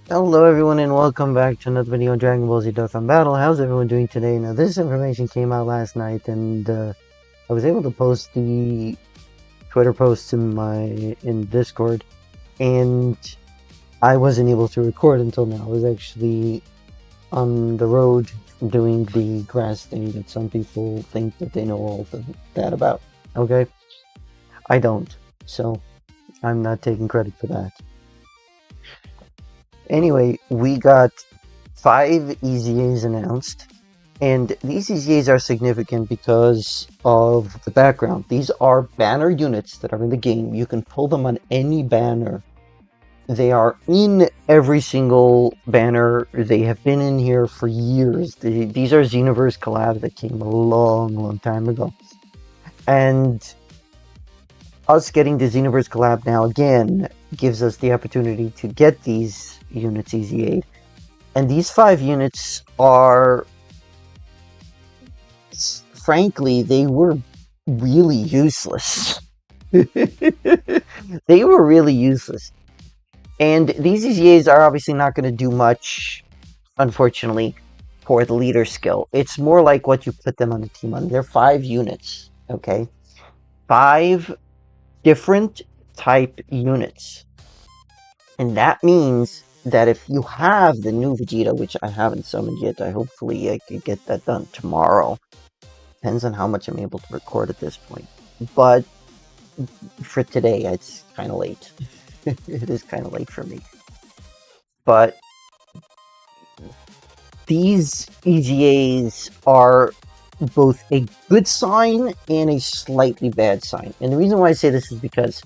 Hello everyone and welcome back to another video on Dragon Ball Z Dokkan Battle. How's everyone doing today? Now this information came out last night and I was able to post the Twitter posts in Discord, and I wasn't able to record until now. I was actually on the road doing the grass thing that some people think that they know all of that about. Okay? I don't. So I'm not taking credit for that. Anyway, we got 5 EZA'S announced, and these EZA'S are significant because of the background. These are banner units that are in the game. You can pull them on any banner. They are in every single banner. They have been in here for years. These are Xenoverse collabs that came a long time ago. And us getting the Xenoverse collab now again gives us the opportunity to get these units EZA'd. And these 5 units are, frankly, they were really useless. They were really useless. And these EZA'S are obviously not going to do much, unfortunately, for the leader skill. It's more like what you put them on a team on. They're 5 units, okay? 5 different type units. And that means that if you have the new Vegeta, which I haven't summoned yet, hopefully I could get that done tomorrow. Depends on how much I'm able to record at this point. But for today, it's kind of late. It is kind of late for me. But these EZA'S are both a good sign and a slightly bad sign. And the reason why I say this is because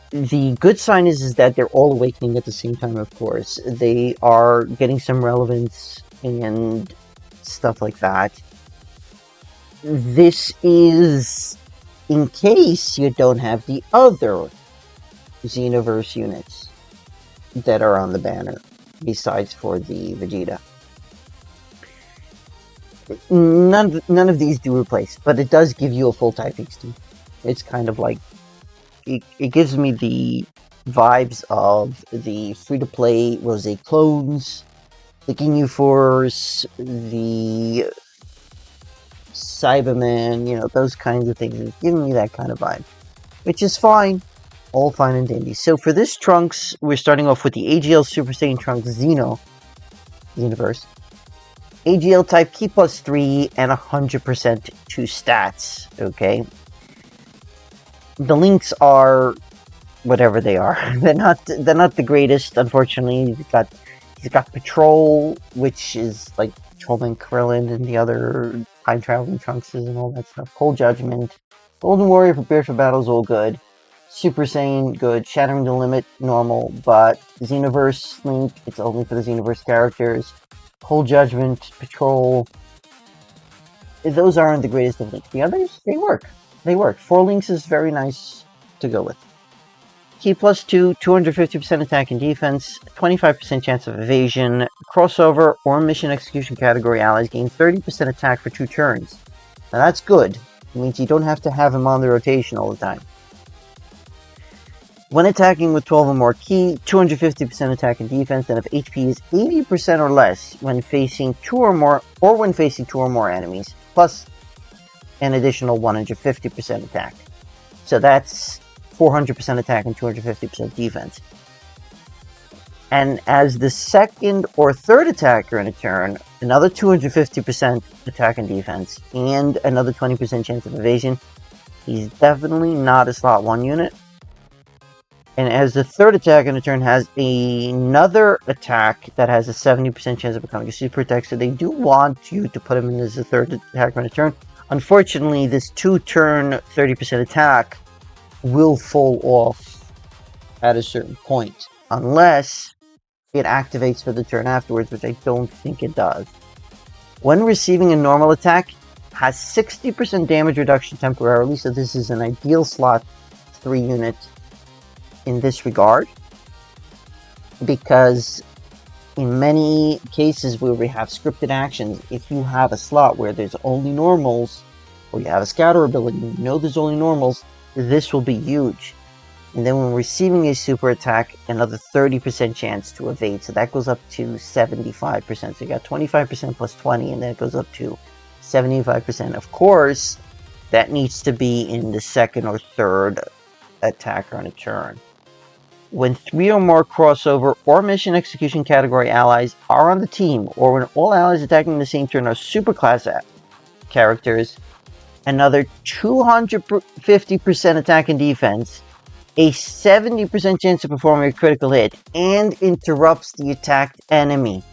the good sign is that they're all awakening at the same time, of course. They are getting some relevance and stuff like that. This is in case you don't have the other Xenoverse units that are on the banner, besides for the Vegeta. None of these do replace, but it does give you a full type XT. It's kind of like, it gives me the vibes of the free-to-play Rose clones, the Ginyu Force, the Cyberman, you know, those kinds of things. It's giving me that kind of vibe, which is fine. All fine and dandy. So for this Trunks, we're starting off with the AGL Super Saiyan Trunks Xenoverse. AGL type, Ki plus 3, and 100% to stats, okay? The links are whatever they are. They're not the greatest, unfortunately. He's got Patrol, which is like Patrolman Krillin and the other time traveling Trunkses and all that stuff. Cold Judgment. Golden Warrior prepared for battles, all good. Super Saiyan, good. Shattering the Limit, normal. But Xenoverse Link, it's only for the Xenoverse characters. Cold Judgment, Patrol, those aren't the greatest of links. The others, they work. They work. 4 links is very nice to go with. Ki plus 2, 250% attack and defense, 25% chance of evasion, crossover or mission execution category allies gain 30% attack for 2 turns. Now that's good. It means you don't have to have him on the rotation all the time. When attacking with 12 or more Ki, 250% attack and defense, and if HP is 80% or less when facing 2 or more enemies, plus an additional 150% attack. So that's 400% attack and 250% defense. And as the second or third attacker in a turn, another 250% attack and defense, and another 20% chance of evasion. He's definitely not a slot 1 unit. And as the third attack in a turn has another attack that has a 70% chance of becoming a super attack, so they do want you to put him in as a third attacker in a turn. Unfortunately, this 2-turn 30% attack will fall off at a certain point, unless it activates for the turn afterwards, which I don't think it does. When receiving a normal attack, has 60% damage reduction temporarily, so this is an ideal slot 3 unit in this regard, because in many cases where we have scripted actions, if you have a slot where there's only normals, or you have a scatter ability and you know there's only normals, this will be huge. And then when receiving a super attack, another 30% chance to evade. So that goes up to 75%. So you got 25% plus 20, and then it goes up to 75%. Of course, that needs to be in the second or third attack on a turn. When 3 or more crossover or mission execution category allies are on the team, or when all allies attacking the same turn are superclass characters, another 250% attack and defense, a 70% chance of performing a critical hit, and interrupts the attacked enemy.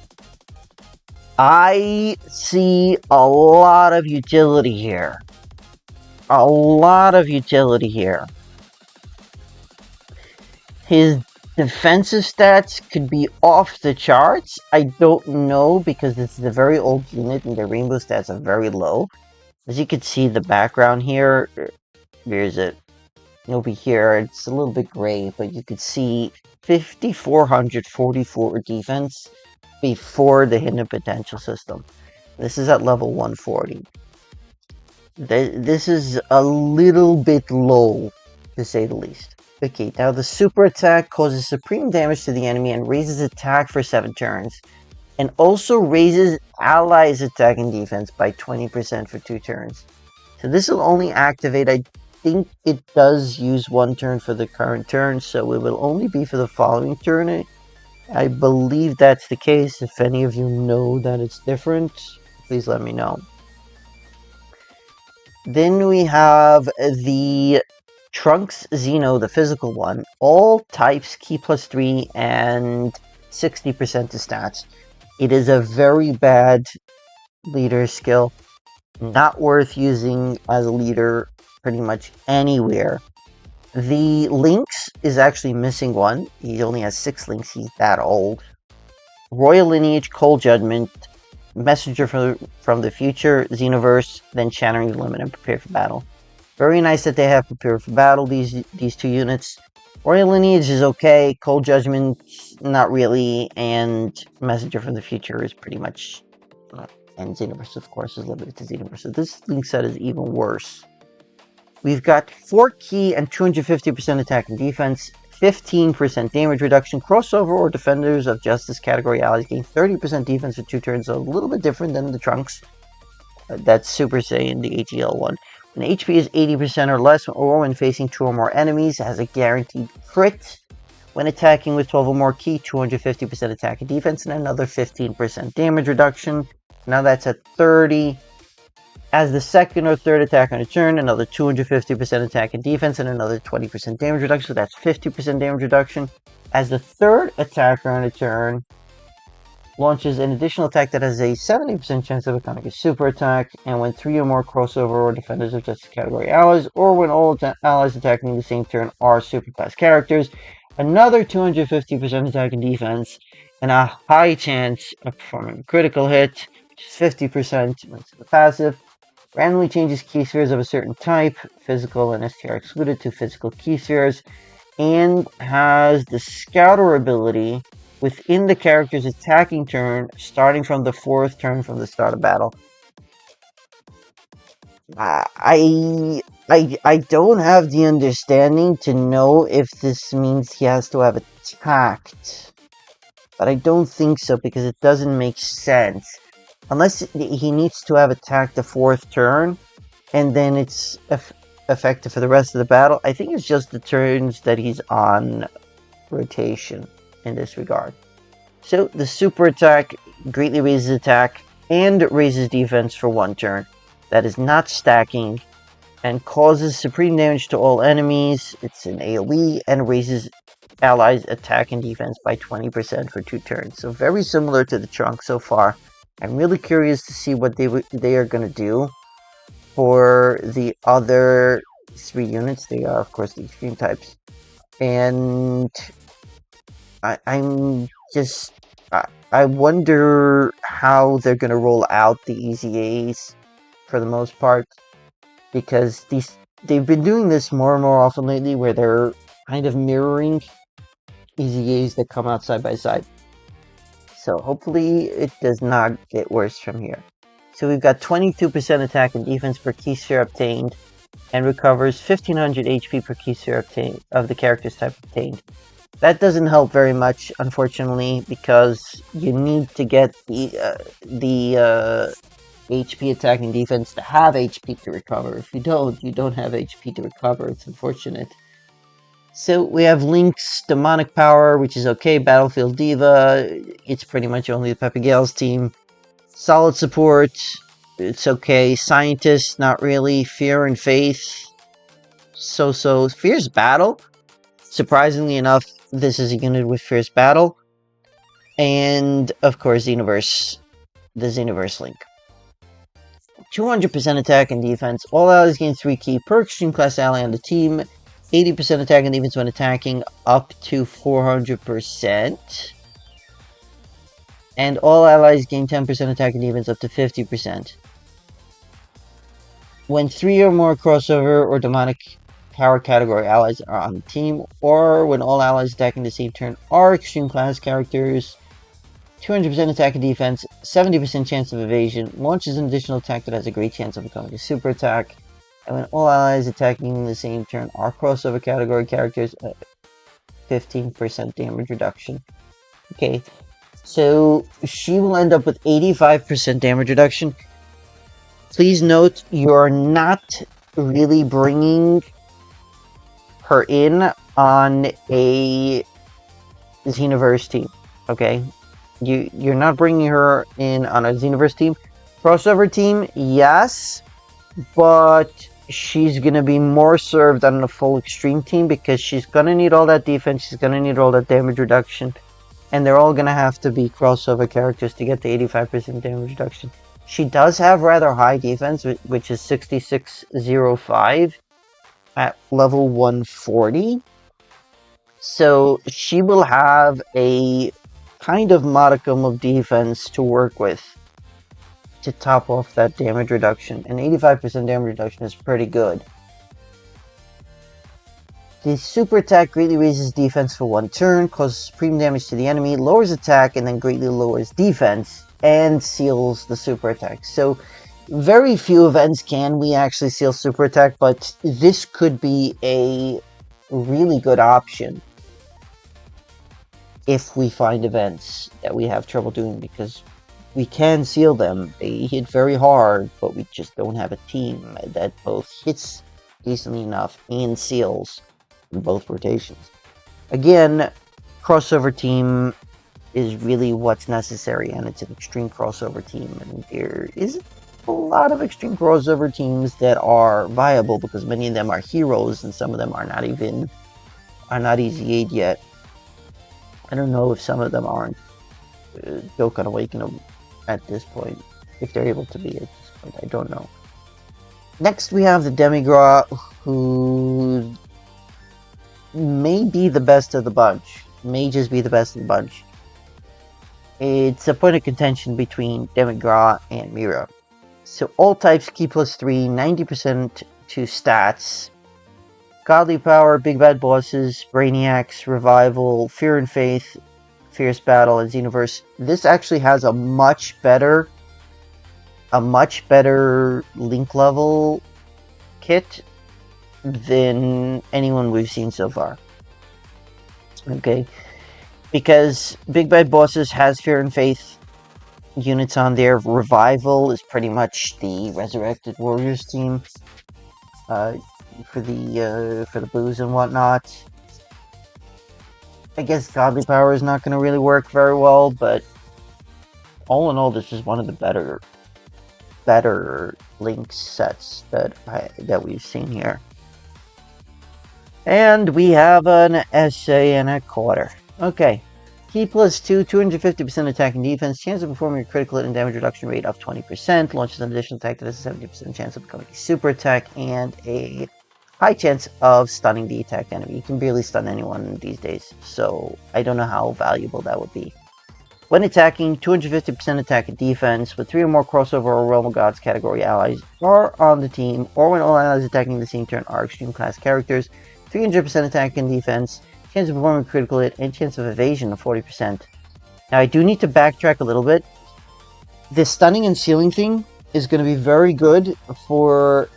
I see a lot of utility here. A lot of utility here. His defensive stats could be off the charts. I don't know, because this is a very old unit and the rainbow stats are very low. As you can see, the background here, where is it? Over here, it's a little bit gray, but you could see 5,444 defense before the hidden potential system. This is at level 140. This is a little bit low, to say the least. Okay, now the super attack causes supreme damage to the enemy and raises attack for 7 turns. And also raises allies' attack and defense by 20% for 2 turns. So this will only activate, I think it does use 1 turn for the current turn, so it will only be for the following turn. I believe that's the case. If any of you know that it's different, please let me know. Then we have the Trunks Xeno, the physical one. All types, key +3, and 60% to stats. It is a very bad leader skill. Not worth using as a leader pretty much anywhere. The links is actually missing 1. He only has 6 links. He's that old. Royal Lineage, Cold Judgment, Messenger from the Future, Xenoverse, then Shattering the Limit and Prepare for Battle. Very nice that they have Prepare for Battle, these 2 units. Royal Lineage is okay, Cold Judgment, not really, and Messenger from the Future is pretty much... and Xenoverse, of course, is limited to Xenoverse. So this link set is even worse. We've got 4 key and 250% attack and defense, 15% damage reduction, crossover or Defenders of Justice category allies gain 30% defense for 2 turns, so a little bit different than the Trunks. That's Super Saiyan, the AGL one. When HP is 80% or less, or when facing 2 or more enemies, it has a guaranteed crit. When attacking with 12 or more key, 250% attack and defense, and another 15% damage reduction. Now that's at 30. As the second or third attack on a turn, another 250% attack and defense, and another 20% damage reduction, so that's 50% damage reduction. As the third attacker on a turn, launches an additional attack that has a 70% chance of becoming a super attack, and when 3 or more crossover or Defenders of Justice category allies, or when all allies attacking the same turn are superclass characters, another 250% attack and defense, and a high chance of performing a critical hit, which is 50% when it's the passive. Randomly changes key spheres of a certain type, physical and STR excluded, to physical key spheres, and has the Scouter ability within the character's attacking turn, starting from the 4th turn from the start of battle. I don't have the understanding to know if this means he has to have attacked, but I don't think so, because it doesn't make sense. Unless he needs to have attacked the 4th turn, and then it's effective for the rest of the battle. I think it's just the turns that he's on rotation in this regard. So the super attack greatly raises attack and raises defense for 1 turn. That is not stacking, and causes supreme damage to all enemies. It's an AoE, and raises allies' attack and defense by 20% for 2 turns. So very similar to the Trunk so far. I'm really curious to see what they are going to do for the other 3 units. They are, of course, the extreme types. And I wonder how they're going to roll out the EZA'S for the most part, because they've been doing this more and more often lately, where they're kind of mirroring EZA'S that come out side by side. So hopefully it does not get worse from here. So we've got 22% attack and defense per key sphere obtained, and recovers 1500 HP per key of the character's type obtained. That doesn't help very much, unfortunately, because you need to get the HP attack and defense to have HP to recover. If you don't have HP to recover. It's unfortunate. So we have Link's Demonic Power, which is okay. Battlefield Diva, it's pretty much only the Pepe Gale's team. Solid Support, it's okay. Scientist, not really. Fear and Faith, so-so. Fierce Battle, surprisingly enough, this is a unit with Fierce Battle. And, of course, Xenoverse, the Xenoverse Link. 200% attack and defense. All allies gain 3 key per extreme class ally on the team. 80% attack and defense when attacking, up to 400%. And all allies gain 10% attack and defense, up to 50%. When 3 or more crossover or demonic power category allies are on the team, or when all allies attacking the same turn are extreme class characters, 200% attack and defense, 70% chance of evasion, launches an additional attack that has a great chance of becoming a super attack. And when all allies attacking the same turn are crossover category characters, 15% damage reduction. Okay, so she will end up with 85% damage reduction. Please note, you're not really bringing her in on a Xenoverse team, okay? You're not bringing her in on a Xenoverse team. Crossover team, yes, but she's going to be more served on a full extreme team because she's going to need all that defense, she's going to need all that damage reduction, and they're all going to have to be crossover characters to get the 85% damage reduction. She does have rather high defense, which is 6605 at level 140. So she will have a kind of modicum of defense to work with to top off that damage reduction. And 85% damage reduction is pretty good. The super attack greatly raises defense for 1 turn, causes supreme damage to the enemy, lowers attack, and then greatly lowers defense, and seals the super attack. So very few events can we actually seal super attack, but this could be a really good option if we find events that we have trouble doing, because we can seal them. They hit very hard, but we just don't have a team that both hits decently enough and seals in both rotations. Again, crossover team is really what's necessary, and it's an extreme crossover team, and there isn't a lot of extreme crossover teams that are viable because many of them are heroes and some of them are not EZA'd yet. I don't know if some of them aren't Dokkan Awaken at this point, if they're able to be at this point, I don't know. Next we have the Demigra, who may be the best of the bunch, may just be the best of the bunch. It's a point of contention between Demigra and Mira. So all types key +3, 90% to stats. Godly Power, Big Bad Bosses, Brainiacs, Revival, Fear and Faith, Fierce Battle, and Xenoverse. This actually has a much better Link level kit than anyone we've seen so far. Okay, because Big Bad Bosses has Fear and Faith units on there. Revival is pretty much the Resurrected Warriors team for the booze and whatnot. I guess Godly Power is not going to really work very well, but all in all, this is one of the better Link sets that we've seen here. And we have an essay and a quarter. Okay. Key +2, 250% attack and defense, chance of performing a critical hit and damage reduction rate of 20%, launches an additional attack that has a 70% chance of becoming a super attack, and a high chance of stunning the attacked enemy. You can barely stun anyone these days, so I don't know how valuable that would be. When attacking, 250% attack and defense, with 3 or more crossover or Realm of Gods category allies are on the team, or when all allies attacking the same turn are extreme class characters, 300% attack and defense, chance of performing a critical hit, and chance of evasion of 40%. Now I do need to backtrack a little bit. This stunning and sealing thing is going to be very good for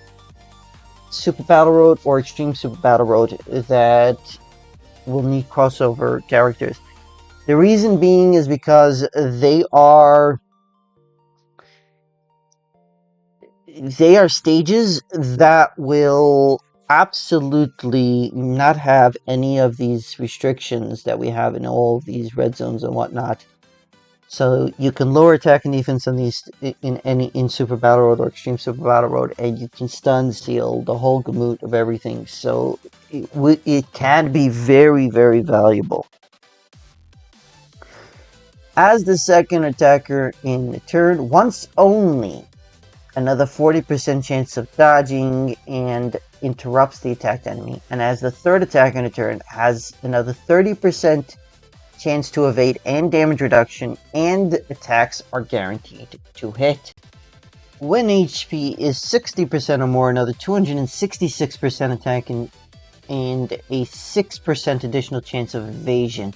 Super Battle Road or Extreme Super Battle Road that will need crossover characters. The reason being is because they are stages that will absolutely not have any of these restrictions that we have in all of these red zones and whatnot. So you can lower attack and defense on these in Super Battle Road or Extreme Super Battle Road, and you can stun, steal the whole gamut of everything. So it can be very, very valuable. As the second attacker in the turn, once only, another 40% chance of dodging and interrupts the attacked enemy. And as the third attacker in a turn, has another 30% chance to evade and damage reduction, and attacks are guaranteed to hit. When HP is 60% or more, another 266% attack and a 6% additional chance of evasion.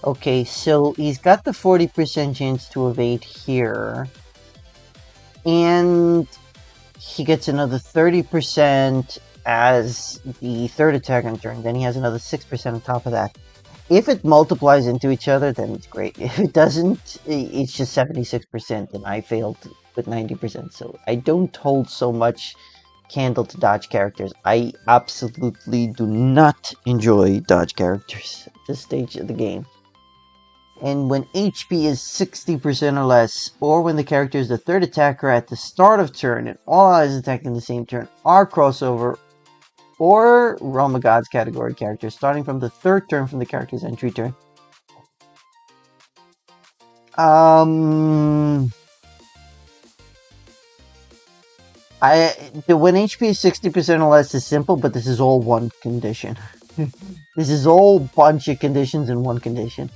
Okay, so he's got the 40% chance to evade here. And he gets another 30% as the third attack on turn. Then he has another 6% on top of that. If it multiplies into each other, then it's great. If it doesn't, it's just 76%, and I failed with 90%. So I don't hold so much candle to dodge characters. I absolutely do not enjoy dodge characters at this stage of the game. And when HP is 60% or less, or when the character is the third attacker at the start of turn and all allies attacking the same turn are crossover or Realm of Gods category characters starting from the third turn from the character's entry turn. When HP is 60% or less is simple, but this is all one condition. This is all bunch of conditions in one condition.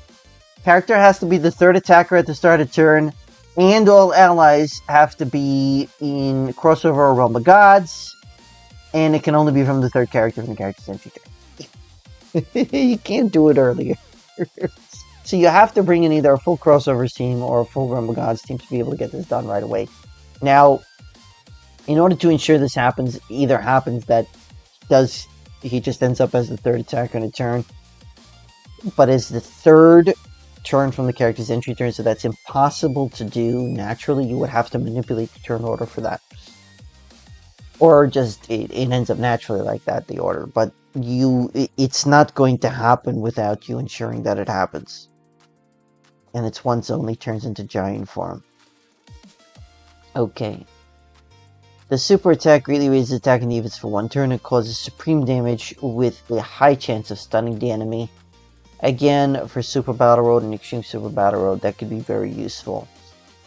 Character has to be the third attacker at the start of turn, and all allies have to be in crossover or Realm of Gods, and it can only be from the third character from the character's entry turn. You can't do it earlier. So you have to bring in either a full crossovers team or a full Realm of Gods team to be able to get this done right away. Now, in order to ensure this happens, that he just ends up as the third attacker in a turn, but as the third turn from the character's entry turn, so that's impossible to do naturally. You would have to manipulate the turn order for that. Or just, it ends up naturally like that, the order. But it's not going to happen without you ensuring that it happens. And it's once only turns into giant form. Okay. The super attack really raises attack and defense for one turn. It causes supreme damage with a high chance of stunning the enemy. Again, for Super Battle Road and Extreme Super Battle Road, that could be very useful.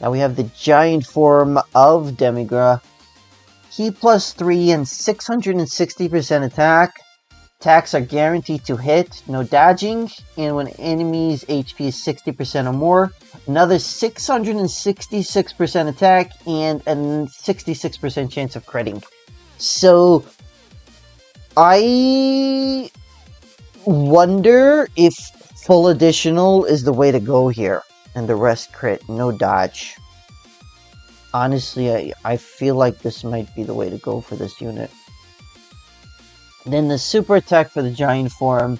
Now we have the giant form of Demigra. Ki plus 3 and 660% attack. Attacks are guaranteed to hit, no dodging. And when enemy's HP is 60% or more, another 666% attack and a 66% chance of critting. So, I wonder if full additional is the way to go here, and the rest crit, no dodge. Honestly, I feel like this might be the way to go for this unit. Then the super attack for the giant form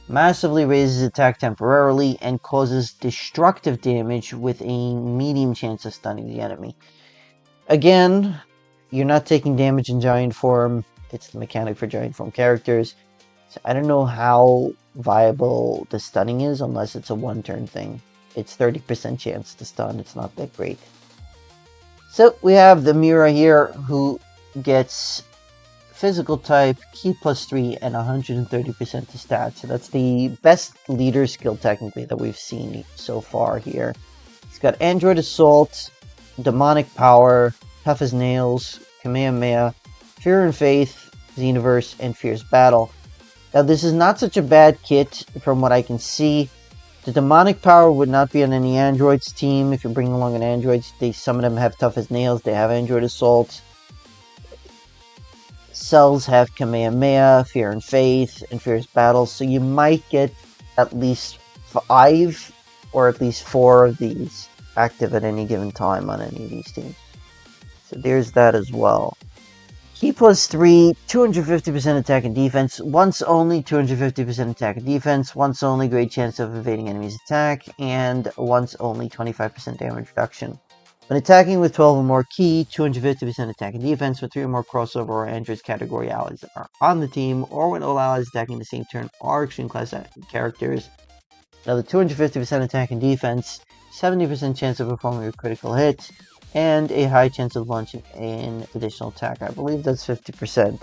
massively raises attack temporarily and causes destructive damage with a medium chance of stunning the enemy. Again, you're not taking damage in giant form. It's the mechanic for giant form characters. So I don't know how viable the stunning is unless it's a one-turn thing. It's 30% chance to stun. It's not that great. So we have the Mira here, who gets physical type, Ki plus 3, and 130% to stats. So that's the best leader skill technically that we've seen so far here. He's got Android Assault, Demonic Power, Tough as Nails, Kamehameha, Fear and Faith, Xenoverse, and Fierce Battle. Now this is not such a bad kit from what I can see. The Demonic Power would not be on any Androids team. If you're bringing along an Android, some of them have Tough as Nails, they have Android Assault. Cells have Kamehameha, Fear and Faith, and Fierce Battle, so you might get at least 5 or at least 4 of these active at any given time on any of these teams. So there's that as well. Key +3, 250% attack and defense, once only 250% attack and defense, once only great chance of evading enemies' attack, and once only 25% damage reduction. When attacking with 12 or more key, 250% attack and defense with 3 or more crossover or androids category allies that are on the team, or when all allies attacking the same turn are extreme class characters. Another 250% attack and defense, 70% chance of performing a critical hit, and a high chance of launching an additional attack. I believe that's 50%.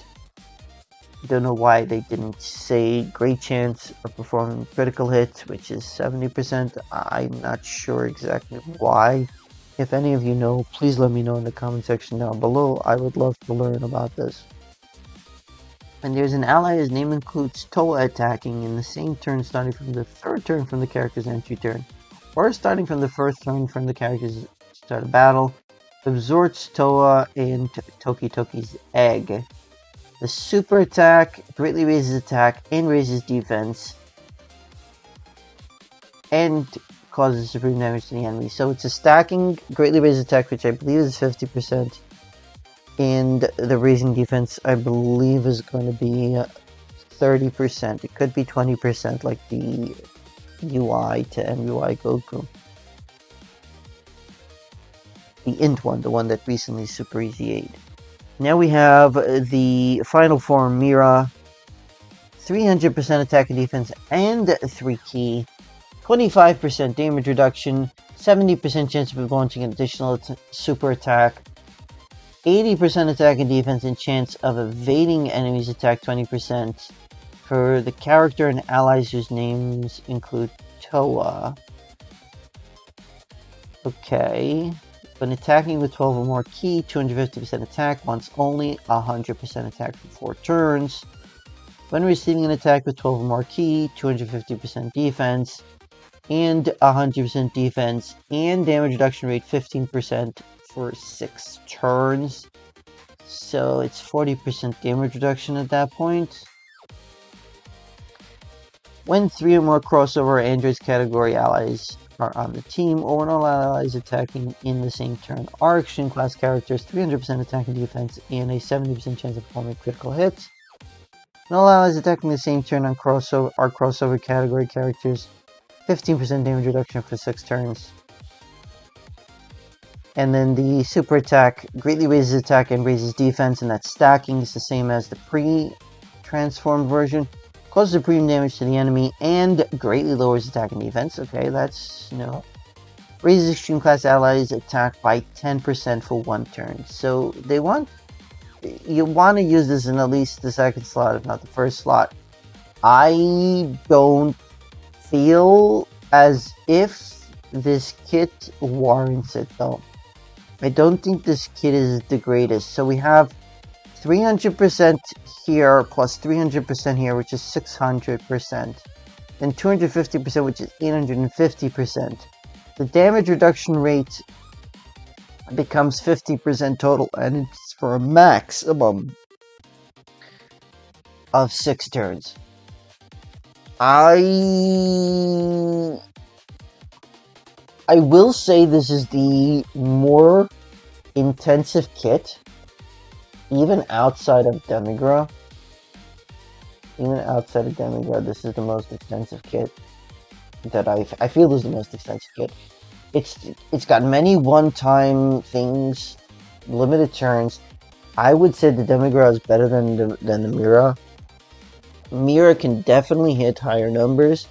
Don't know why they didn't say great chance of performing critical hit, which is 70%. I'm not sure exactly why. If any of you know, please let me know in the comment section down below. I would love to learn about this. And there's an ally, his name includes Toa attacking in the same turn starting from the 3rd turn from the character's entry turn, or starting from the 1st turn from the character's start of battle, absorbs Toa into Toki Toki's egg. The super attack greatly raises attack and raises defense, and causes supreme damage to the enemy. So it's a stacking, greatly raised attack, which I believe is 50%, and the raising defense, I believe, is going to be 30%. It could be 20%, like the UI to MUI Goku. The int one, the one that recently Super Easy 8. Now we have the final form, Mira. 300% attack and defense and 3 key. 25% damage reduction. 70% chance of launching an additional super attack. 80% attack and defense and chance of evading enemies' attack 20%. For the character and allies whose names include Toa. Okay. When attacking with 12 or more key, 250% attack, once only, 100% attack for 4 turns. When receiving an attack with 12 or more key, 250% defense, and 100% defense, and damage reduction rate 15% for 6 turns. So it's 40% damage reduction at that point. When 3 or more crossover androids category allies are on the team, or when all allies attacking in the same turn are extreme class characters, 300% attack and defense, and a 70% chance of performing critical hits. When all allies attacking the same turn on crossover category characters, 15% damage reduction for 6 turns. And then the super attack greatly raises attack and raises defense, and that stacking is the same as the pre-transformed version. Causes supreme damage to the enemy and greatly lowers attack and defense. Okay, that's no. Raises extreme class allies attack by 10% for 1 turn. So you want to use this in at least the 2nd slot, if not the 1st slot. I don't feel as if this kit warrants it though. I don't think this kit is the greatest. So we have 300% here plus 300% here, which is 600%. And 250%, which is 850%. The damage reduction rate becomes 50% total, and it's for a maximum of 6 turns. I will say this is the more intensive kit. Even outside of Demigra, this is the most extensive kit that I feel is the most extensive kit. It's got many one-time things, limited turns. I would say the Demigra is better than the Mira. Mira can definitely hit higher numbers.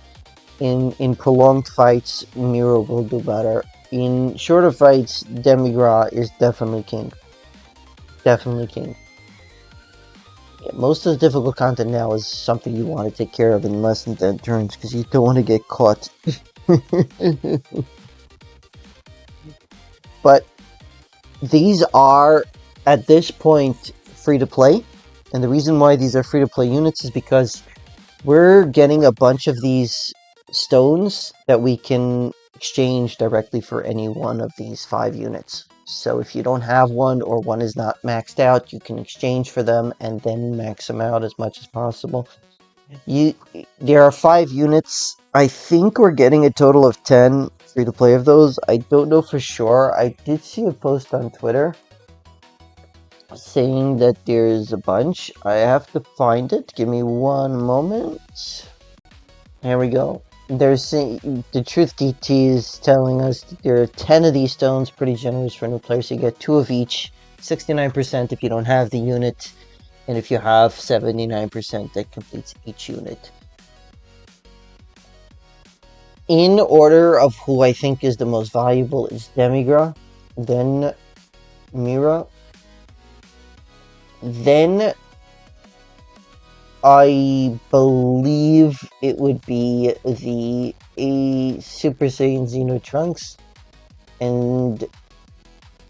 In prolonged fights, Mira will do better. In shorter fights, Demigra is definitely king. Definitely king. Yeah, most of the difficult content now is something you want to take care of in less than 10 turns because you don't want to get caught. But these are, at this point, free to play. And the reason why these are free to play units is because we're getting a bunch of these stones that we can exchange directly for any one of these 5 units. So if you don't have one or one is not maxed out, you can exchange for them and then max them out as much as possible. There are 5 units. I think we're getting a total of 10 free to play of those. I don't know for sure. I did see a post on Twitter saying that there's a bunch. I have to find it. Give me one moment. Here we go. They're saying the Truth DT is telling us that there are 10 of these stones, pretty generous for new players. You get 2 of each, 69% if you don't have the unit, and if you have 79%, that completes each unit. In order of who I think is the most valuable is Demigra, then Mira, then I believe it would be the Super Saiyan Xeno Trunks, and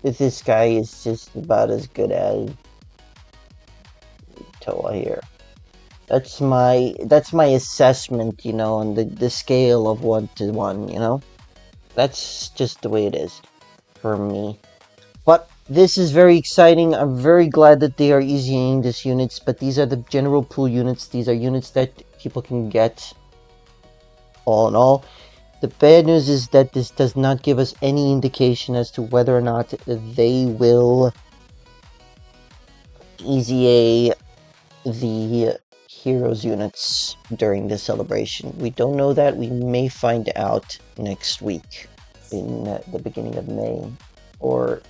this guy is just about as good as Toa here. That's my assessment, you know, on the scale of 1 to 1, you know? That's just the way it is for me. But this is very exciting. I'm very glad that they are easying these units, but these are the general pool units. These are units that people can get all in all. The bad news is that this does not give us any indication as to whether or not they will EZA the heroes units during the celebration. We don't know that. We may find out next week in the beginning of May or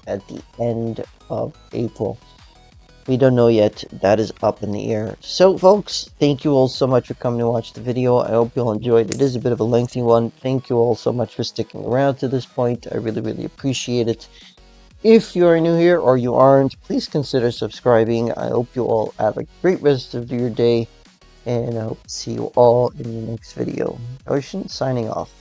at the end of April. We don't know yet. That is up in the air. So, folks, thank you all so much for coming to watch the video. I hope you all enjoyed. It is a bit of a lengthy one. Thank you all so much for sticking around to this point. I really, really appreciate it. If you are new here or you aren't, please consider subscribing. I hope you all have a great rest of your day, and I hope to see you all in the next video. Ocean signing off.